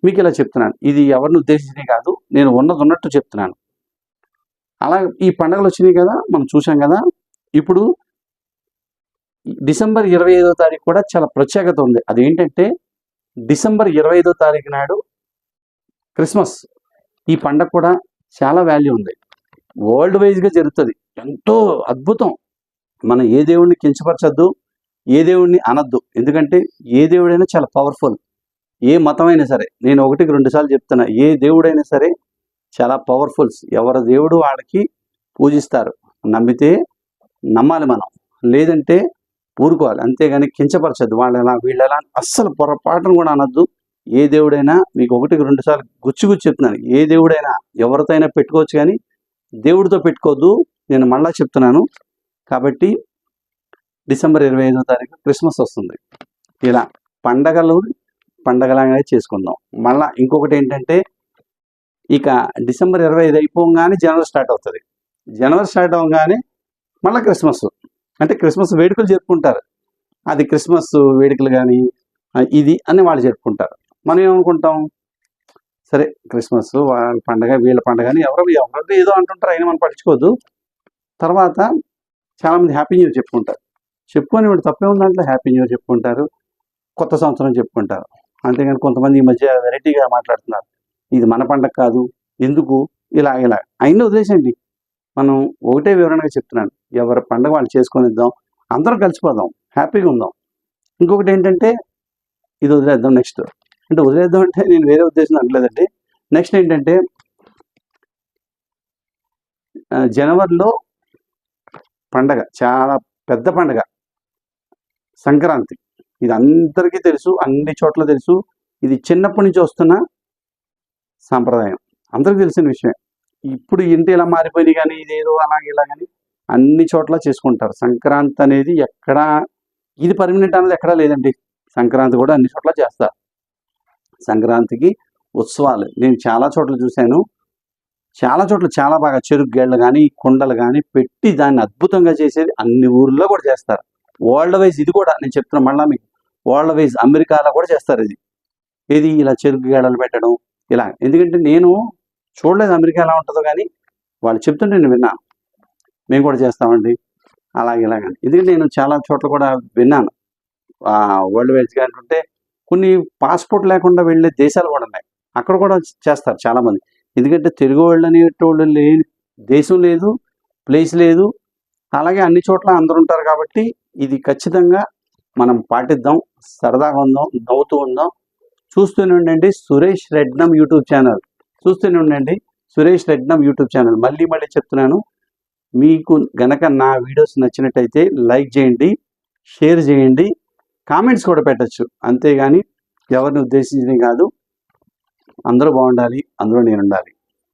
మీకు ఇలా చెప్తున్నాను. ఇది ఎవరిని ఉద్దేశించి కాదు, నేను ఉన్నట్టు చెప్తున్నాను. అలా ఈ పండుగలు వచ్చినాయి కదా, మనం చూసాం కదా. ఇప్పుడు డిసెంబర్ 25వ తారీఖు కూడా చాలా ప్రత్యేకత ఉంది. అదేంటంటే డిసెంబర్ 25వ తారీఖు నాడు క్రిస్మస్. ఈ పండగ కూడా చాలా వాల్యూ ఉంది. వరల్డ్ వైజ్గా జరుగుతుంది. ఎంతో అద్భుతం. మనం ఏ దేవుడిని కించపరచద్దు, ఏ దేవుడిని అనద్దు. ఎందుకంటే ఏ దేవుడైనా చాలా పవర్ఫుల్. ఏ మతమైనా సరే, నేను 1కి 2 సార్లు చెప్తున్నా, ఏ దేవుడైనా సరే చాలా పవర్ఫుల్స్. ఎవరి దేవుడు వాళ్ళకి పూజిస్తారు. నమ్మితే నమ్మాలి మనం, లేదంటే ఊరుకోవాలి. అంతేగాని కించపరచద్దు. వాళ్ళెలా వీళ్ళెలా అస్సలు పొరపాటును కూడా అనొద్దు. ఏ దేవుడైనా, మీకు 1కి 2 సార్లు గుచ్చి చెప్తున్నాను, ఏ దేవుడైనా ఎవరితో అయినా పెట్టుకోవచ్చు, కానీ దేవుడితో పెట్టుకోవద్దు. నేను మళ్ళా చెప్తున్నాను. కాబట్టి డిసెంబర్ 25వ తారీఖు క్రిస్మస్ వస్తుంది. ఇలా పండగలాగానే చేసుకుందాం. మళ్ళీ ఇంకొకటి ఏంటంటే, ఇక డిసెంబర్ 25 అయిపోగానే జనవరి స్టార్ట్ అవుతుంది. జనవరి స్టార్ట్ అవ్వగానే మళ్ళీ క్రిస్మస్. అంటే క్రిస్మస్ వేడుకలు జరుపుకుంటారు. అది క్రిస్మస్ వేడుకలు కానీ ఇది అని వాళ్ళు జరుపుకుంటారు. మనం ఏమనుకుంటాం, సరే క్రిస్మస్ వాళ్ళ పండగ, వీళ్ళ పండగ అని ఎవరైతే ఏదో అంటుంటారు, అయినా మనం పట్టించుకోవద్దు. తర్వాత చాలామంది హ్యాపీ న్యూ ఇయర్ చెప్పుకుంటారు. చెప్పుకొని వీళ్ళు తప్పే ఉంది దాంట్లో. హ్యాపీ న్యూ ఇయర్ చెప్పుకుంటారు, కొత్త సంవత్సరం చెప్పుకుంటారు. అంతేగాని కొంతమంది ఈ మధ్య వెరైటీగా మాట్లాడుతున్నారు, ఇది మన పండగ కాదు, ఎందుకు ఇలా అయినా వదిలేసండి. మనం ఒకటే వివరణగా చెప్తున్నాను, ఎవరి పండగ వాళ్ళు చేసుకొనిద్దాం, అందరం కలిసిపోదాం, హ్యాపీగా ఉందాం. ఇంకొకటి ఏంటంటే, ఇది వదిలేద్దాం నెక్స్ట్. అంటే వదిలేద్దాం అంటే నేను వేరే ఉద్దేశం అనలేదండి. నెక్స్ట్ ఏంటంటే, జనవరిలో పండగ, చాలా పెద్ద పండగ సంక్రాంతి. ఇది అందరికీ తెలుసు, అన్ని చోట్ల తెలుసు. ఇది చిన్నప్పటి నుంచి వస్తున్న సాంప్రదాయం, అందరికీ తెలిసిన విషయమే. ఇప్పుడు ఇంటి ఇలా మారిపోయినాయి, కానీ ఇదేదో అలాగే ఇలా కానీ అన్ని చోట్ల చేసుకుంటారు. సంక్రాంతి అనేది ఎక్కడా, ఇది పర్మనెంట్ అనేది ఎక్కడా లేదండి. సంక్రాంతి కూడా అన్ని చోట్ల చేస్తారు. సంక్రాంతికి ఉత్సవాలు నేను చాలా చోట్ల చూశాను. చాలా చోట్ల చాలా బాగా చెరుకు గేళ్ళు కానీ, కుండలు కానీ పెట్టి దాన్ని అద్భుతంగా చేసేది అన్ని ఊర్లో కూడా చేస్తారు. వరల్డ్ వైజ్ ఇది కూడా నేను చెప్తున్నా మళ్ళీ మీకు, వరల్డ్ వైజ్ అమెరికాలో కూడా చేస్తారు. ఇది ఇలా చెరుకు గేడలు పెట్టడం ఇలా. ఎందుకంటే నేను చూడలేదు అమెరికా ఎలా ఉంటుందో, కానీ వాళ్ళు చెప్తుంటే నేను విన్నాను. మేము కూడా చేస్తామండి ఇలాగని. ఎందుకంటే నేను చాలా చోట్ల కూడా విన్నాను. వరల్డ్ వైజ్గా అంటుంటే కొన్ని పాస్పోర్ట్ లేకుండా వెళ్ళే దేశాలు కూడా ఉన్నాయి. అక్కడ కూడా చేస్తారు చాలామంది. ఎందుకంటే తెలుగు వాళ్ళు అనేటోళ్ళు లేని దేశం లేదు, ప్లేస్ లేదు. అలాగే అన్ని చోట్ల అందరూ ఉంటారు. కాబట్టి ఇది ఖచ్చితంగా మనం పాటిద్దాం, సరదాగా ఉందాం, నవ్వుతూ ఉందాం. చూస్తూనే ఉండండి సురేష్ రెడ్నం యూట్యూబ్ ఛానల్. చూస్తూనే ఉండండి సురేష్ రెడ్నం యూట్యూబ్ ఛానల్. మళ్ళీ చెప్తున్నాను, మీకు గనక నా వీడియోస్ నచ్చినట్టయితే లైక్ చేయండి, షేర్ చేయండి, కామెంట్స్ కూడా పెట్టచ్చు. అంతేగాని ఎవరిని ఉద్దేశించి కాదు. అందరూ బాగుండాలి, అందులో నేను ఉండాలి.